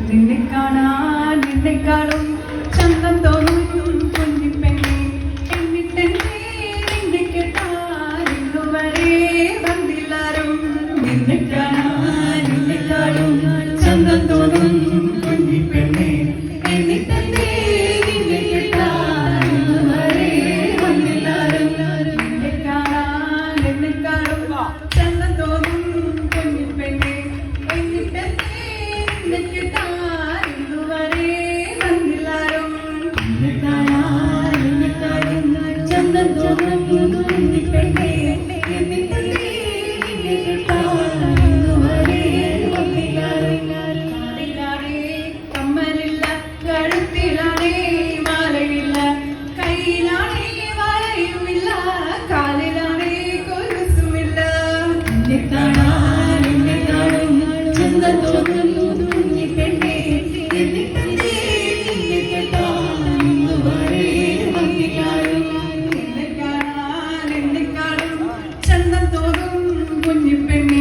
നിന്നെ കാണാൻ നിന്നെക്കാളും ചന്തം തോന്നും കുഞ്ഞിപ്പെണ്ണെ എന്നിട്ടെന്നെ നിന്നെ കേട്ടാൽ ഇന്നുവരെ വന്നില്ലാരും നിന്നെ കാണാൻ നിന്നെക്കാളും ചന്തം തോന്നും കുഞ്ഞിപ്പെണ്ണെ എന്നിട്ടെന്നെ നിന്നെ കേട്ടാൽ ഇന്നുവരെ വന്നില്ലാരും നിന്നെ കാണാൻ നിന്നെക്കാളും ചന്തം തോന്നും കുഞ്ഞിപ്പെണ്ണെ എന്നിട്ടെന്നെ നിന്നെ കേട്ടാൽ ഇന്നുവരെ വന്നില്ലാരും നിന്നെ കാണാൻ നിന്നെക്കാളും ചന്തം തോന്നും കുഞ്ഞിപ്പെണ്ണെ എന്നിട്ടെന്നെ നിന്നെ കേട്ടാൽ ഇന്നുവരെ വന്നില്ലാരും കാലിലാണേ കമ്മലില്ല കഴുത്തിലാണേ മാലയില്ല കയ്യിലാണേ വളയുമില്ല കാലിലാണേ കൊലുസുമില്ല നിന്നെ കാണാൻ നിന്നെക്കാളും ചന്തം തോന്നും കുഞ്ഞിപ്പെണ്ണെ എന്നിട്ടെന്നെ നിന്നെ കേട്ടാൽ ഇന്നുവരെ വന്നില്ലാരും നിന്നെ കാണാൻ നിന്നെക്കാളും ചന്തം തോന്നും കുഞ്ഞിപ്പെണ്ണെ